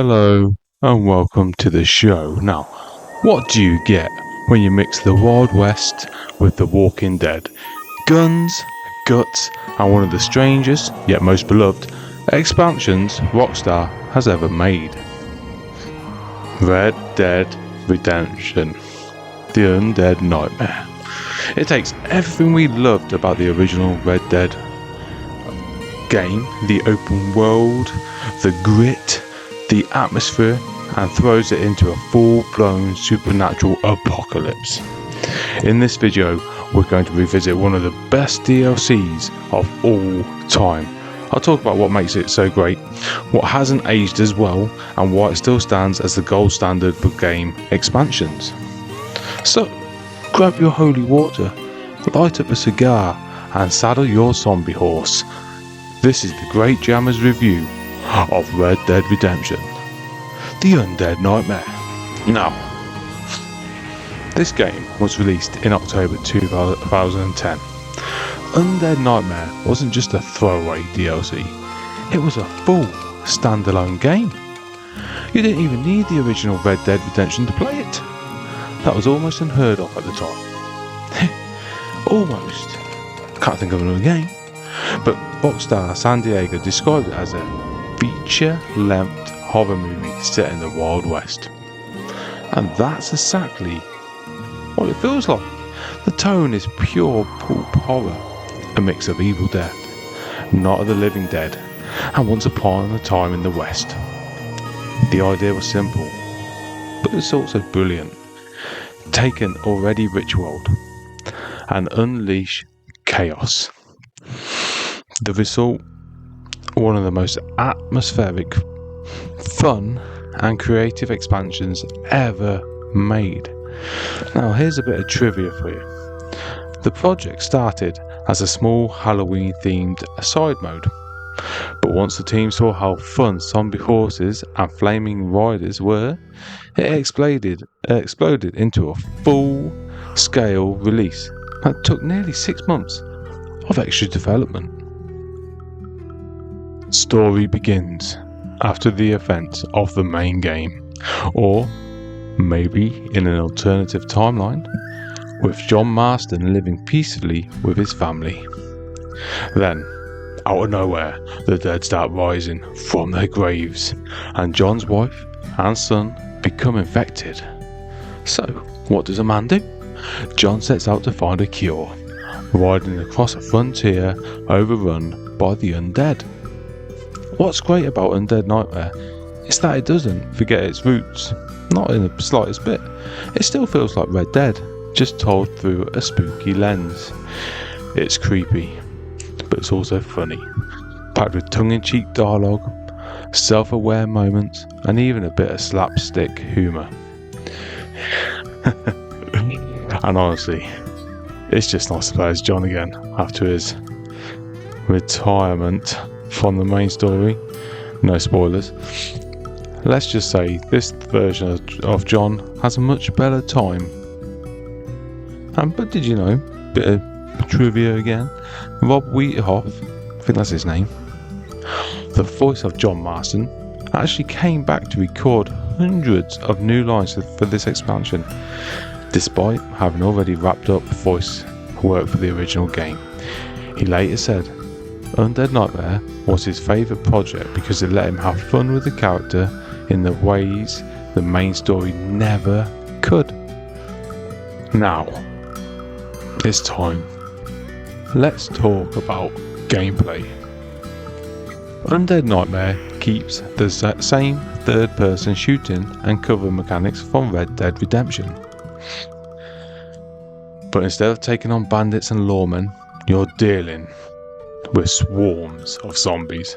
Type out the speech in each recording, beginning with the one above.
Hello and welcome to the show. Now, what do you get when you mix the Wild West with the Walking Dead? Guns, guts, and one of the strangest, yet most beloved, expansions Rockstar has ever made. Red Dead Redemption, the Undead Nightmare. It takes everything we loved about the original Red Dead game, the open world, the grit, the atmosphere, and throws it into a full-blown supernatural apocalypse. In this video, we're going to revisit one of the best DLCs of all time. I'll talk about what makes it so great, what hasn't aged as well, and why it still stands as the gold standard for game expansions. So, grab your holy water, light up a cigar, and saddle your zombie horse. This is the Great Jammers review of Red Dead Redemption, the Undead Nightmare. Now, this game was released in October 2010. Undead Nightmare wasn't just a throwaway DLC, it was a full standalone game. You didn't even need the original Red Dead Redemption to play it. That was almost unheard of at the time. Almost. Can't think of another game. But Rockstar San Diego described it as a feature-length horror movie set in the Wild West. And that's exactly what it feels like. The tone is pure pulp horror, a mix of Evil Dead, Night of the Living Dead, and Once Upon a Time in the West. The idea was simple, but it's also brilliant. Take an already rich world and unleash chaos. The result, one of the most atmospheric, fun and creative expansions ever made. Now here's a bit of trivia for you. The project started as a small Halloween themed side mode, but once the team saw how fun zombie horses and flaming riders were, it exploded into a full scale release that took nearly 6 months of extra development. Story begins after the events of the main game, or maybe in an alternative timeline, with John Marston living peacefully with his family. Then, out of nowhere, the dead start rising from their graves, and John's wife and son become infected. So, what does a man do? John sets out to find a cure, riding across a frontier overrun by the undead. What's great about Undead Nightmare is that it doesn't forget its roots, not in the slightest bit. It still feels like Red Dead, just told through a spooky lens. It's creepy, but it's also funny, packed with tongue-in-cheek dialogue, self-aware moments, and even a bit of slapstick humour. And honestly, it's just nice to play as John again after his retirement from the main story. No spoilers. Let's just say this version of John has a much better time. But did you know, bit of trivia again, Rob Wheathoff, I think that's his name, the voice of John Marston, actually came back to record hundreds of new lines for this expansion, despite having already wrapped up voice work for the original game. He later said Undead Nightmare was his favourite project because it let him have fun with the character in the ways the main story never could. Now, it's time. Let's talk about gameplay. Undead Nightmare keeps the same third-person shooting and cover mechanics from Red Dead Redemption. But instead of taking on bandits and lawmen, you're dealing with swarms of zombies.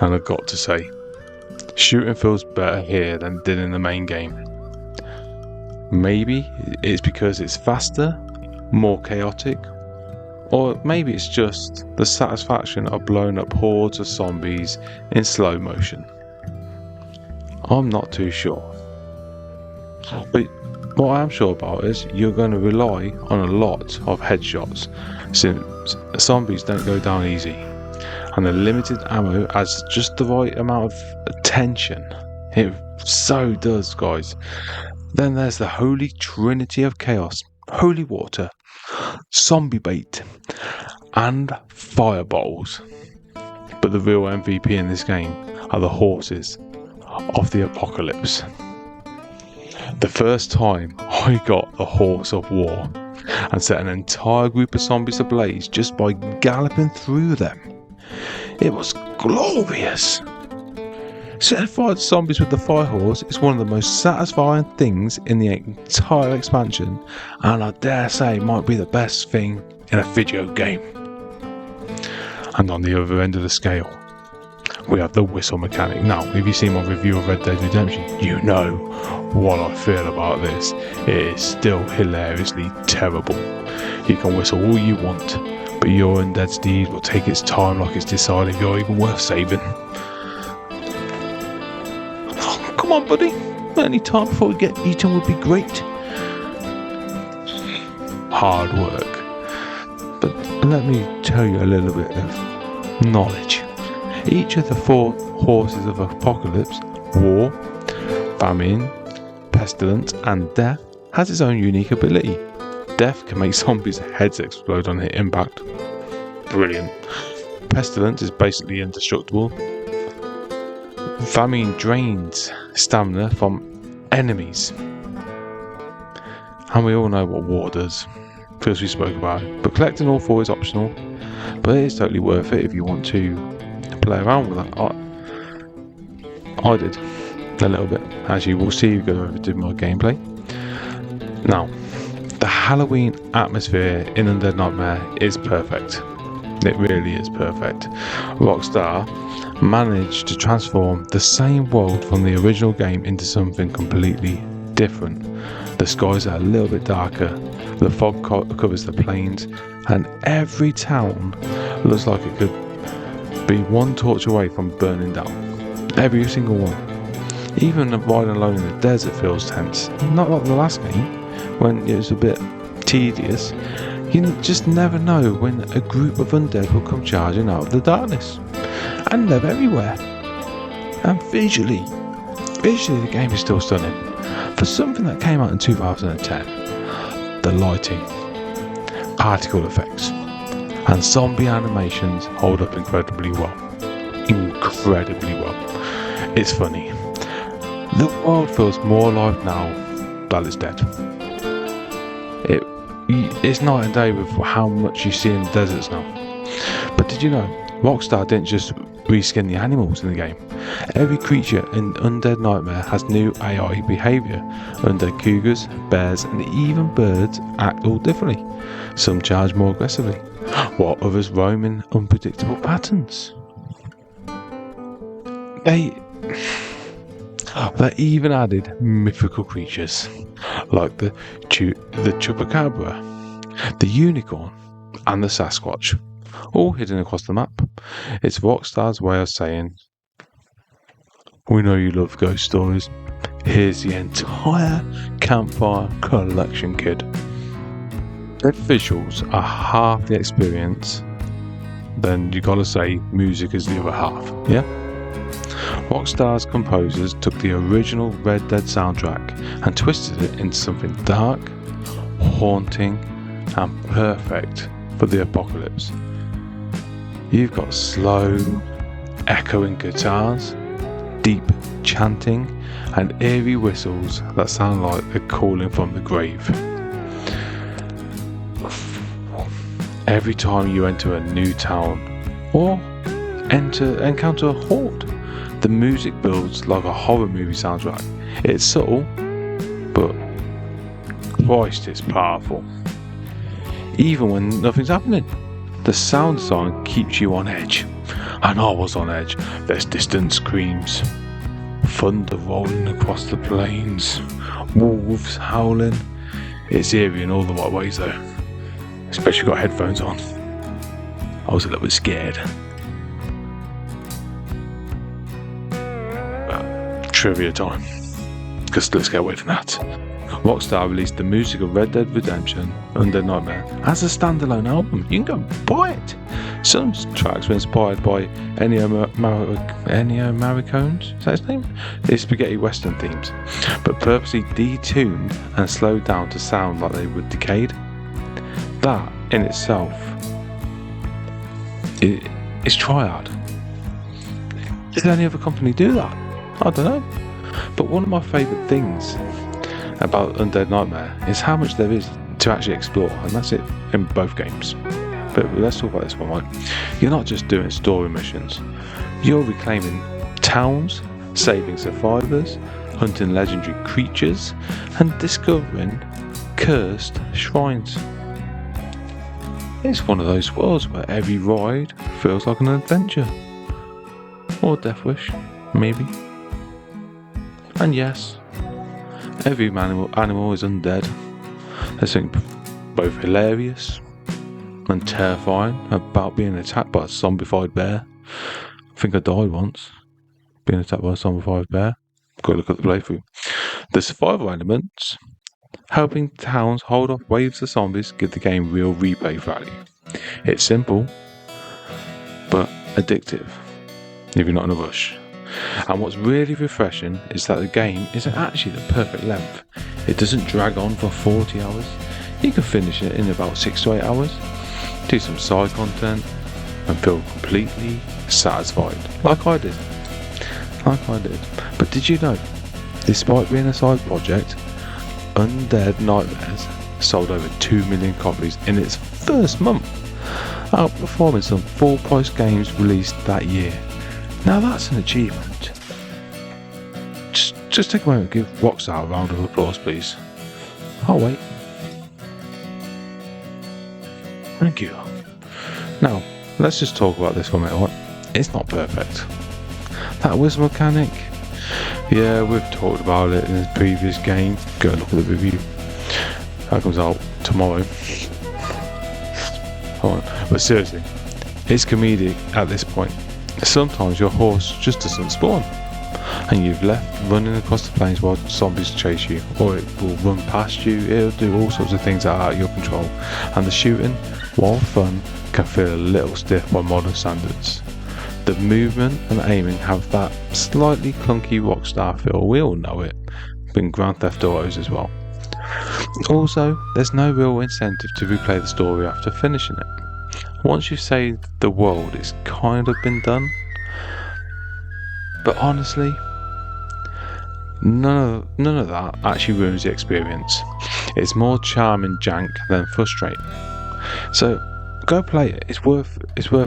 And I've got to say, shooting feels better here than it did in the main game. Maybe it's because it's faster, more chaotic, or maybe it's just the satisfaction of blowing up hordes of zombies in slow motion. I'm not too sure. But what I am sure about is you're going to rely on a lot of headshots, since zombies don't go down easy, and the limited ammo adds just the right amount of tension It so does, guys. Then there's the holy trinity of chaos: holy water, zombie bait, and fireballs. But the real MVP in this game are the horses of the apocalypse. The first time I got the horse of war and set an entire group of zombies ablaze just by galloping through them, it was glorious. Setting fire to zombies with the fire horse is one of the most satisfying things in the entire expansion, and I dare say might be the best thing in a video game. And on the other end of the scale, we have the whistle mechanic. Now, if you've seen my review of Red Dead Redemption, you know what I feel about this. It is still hilariously terrible. You can whistle all you want, but your undead steed will take its time like it's deciding you're even worth saving. Oh, come on, buddy. Any time before we get eaten would be great. Hard work. But let me tell you a little bit of knowledge. Each of the 4 horses of apocalypse, war, famine, pestilence, and death, has its own unique ability. Death can make zombies' heads explode on hit impact. Brilliant. Pestilence is basically indestructible. Famine drains stamina from enemies. And we all know what war does, because we spoke about it. But collecting all 4 is optional, but it is totally worth it if you want to play around with that. I did a little bit, as you will see go over to my gameplay. Now, the Halloween atmosphere in Undead Nightmare is perfect. It really is perfect. Rockstar managed to transform the same world from the original game into something completely different. The skies are a little bit darker, the fog covers the plains, and every town looks like it could be one torch away from burning down. Every single one. Even riding alone in the desert feels tense. Not like the last game, when it was a bit tedious. You just never know when a group of undead will come charging out of the darkness. And they're everywhere. And visually the game is still stunning. For something that came out in 2010, the lighting, particle effects, and zombie animations hold up incredibly well. It's funny. The world feels more alive now that it's dead. It's night and day with how much you see in the deserts now. But did you know, Rockstar didn't just reskin the animals in the game. Every creature in Undead Nightmare has new AI behaviour. Undead cougars, bears, and even birds act all differently. Some charge more aggressively, while others roam in unpredictable patterns. They even added mythical creatures like the chupacabra, the unicorn, and the Sasquatch, all hidden across the map. It's Rockstar's way of saying, we know you love ghost stories. Here's the entire campfire collection, kid. The visuals are half the experience, then you gotta say music is the other half, yeah? Rockstar's composers took the original Red Dead soundtrack and twisted it into something dark, haunting, and perfect for the apocalypse. You've got slow, echoing guitars, deep chanting, and eerie whistles that sound like they're calling from the grave. Every time you enter a new town or encounter a horde, the music builds like a horror movie soundtrack. It's subtle, but Christ, it's powerful. Even when nothing's happening, the sound design keeps you on edge. And I was on edge. There's distant screams, thunder rolling across the plains, wolves howling. It's eerie in all the right ways though. Especially got headphones on. I was a little bit scared. Trivia time. Because let's get away from that. Rockstar released the music of Red Dead Redemption Undead Nightmare as a standalone album. You can go buy it. Some tracks were inspired by Ennio Morricone's, is that his name? His spaghetti western themes, but purposely detuned and slowed down to sound like they were decayed. That in itself is try hard. Did any other company do that? I don't know. But one of my favourite things about Undead Nightmare is how much there is to actually explore, and that's it in both games. But let's talk about this one, right? You're not just doing story missions. You're reclaiming towns, saving survivors, hunting legendary creatures, and discovering cursed shrines. It's one of those worlds where every ride feels like an adventure. Or Death Wish, maybe. And yes, every animal is undead. There's something both hilarious and terrifying about being attacked by a zombified bear. I think I died once being attacked by a zombified bear. Go look at the playthrough. The survival elements, helping towns hold off waves of zombies, give the game real replay value. It's simple, but addictive if you're not in a rush. And what's really refreshing is that the game isn't actually the perfect length. It doesn't drag on for 40 hours. You can finish it in about 6 to 8 hours, do some side content, and feel completely satisfied, like I did. But did you know, despite being a side project, Undead Nightmares sold over 2 million copies in its first month, outperforming some full-price games released that year. Now that's an achievement. Just take a moment and give Rockstar a round of applause, please. I'll wait. Thank you. Now, let's just talk about this for a minute, right? It's not perfect. That whistle mechanic, yeah, we've talked about it in the previous game. Go look at the review. That comes out tomorrow. But seriously, it's comedic at this point. Sometimes your horse just doesn't spawn, and you've left running across the plains while zombies chase you, or it will run past you. It'll do all sorts of things that are out of your control, and the shooting, while fun, can feel a little stiff by modern standards. The movement and aiming have that slightly clunky Rockstar feel. We all know it, in Grand Theft Autos as well. Also, there's no real incentive to replay the story after finishing it. Once you've saved the world, it's kind of been done. But honestly, none of that actually ruins the experience. It's more charming jank than frustrating. So go play it. It's worth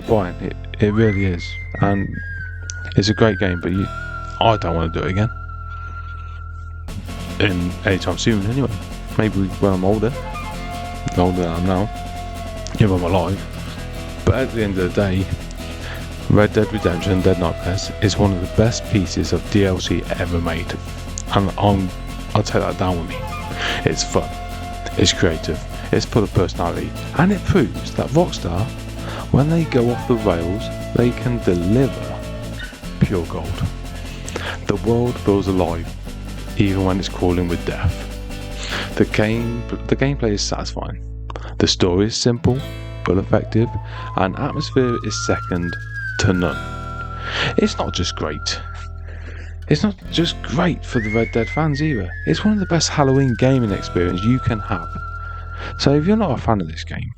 buying. It really is, and it's a great game. But I don't want to do it again. Anytime soon, anyway. Maybe when I'm older than I am now, if I'm alive. But at the end of the day, Red Dead Redemption Undead Nightmares is one of the best pieces of DLC ever made, and I'll take that down with me. It's fun, it's creative, it's full of personality, and it proves that Rockstar, when they go off the rails, they can deliver pure gold. The world feels alive, even when it's crawling with death. The gameplay is satisfying. The story is simple but effective, and atmosphere is second to none. It's not just great. It's not just great for the Red Dead fans either. It's one of the best Halloween gaming experience you can have. So if you're not a fan of this game,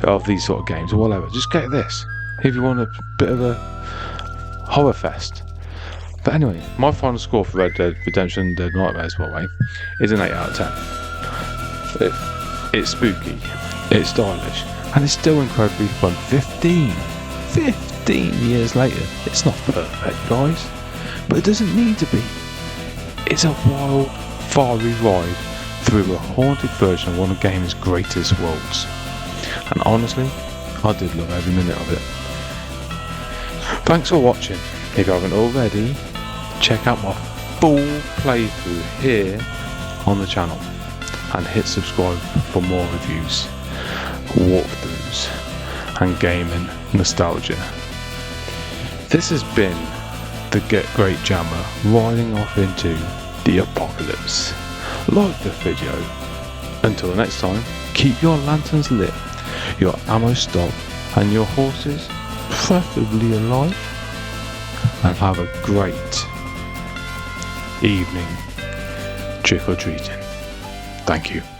of these sort of games or whatever, just get this. If you want a bit of a horror fest. But anyway, my final score for Red Dead Redemption Undead Nightmares, by the way, is an 8 out of 10. It's spooky, it's stylish, and it's still incredibly fun. 15 years later, it's not perfect, guys, but it doesn't need to be. It's a wild, fiery ride through a haunted version of one of gaming's greatest worlds. And honestly, I did love every minute of it. Thanks for watching. If you haven't already, check out my full playthrough here on the channel, and hit subscribe for more reviews, walkthroughs, and gaming nostalgia. This has been the Get Great Jammer riding off into the apocalypse. like the video. Until the next time, keep your lanterns lit, your ammo stocked, and your horses preferably alive, and have a great evening trick-or-treating. Thank you.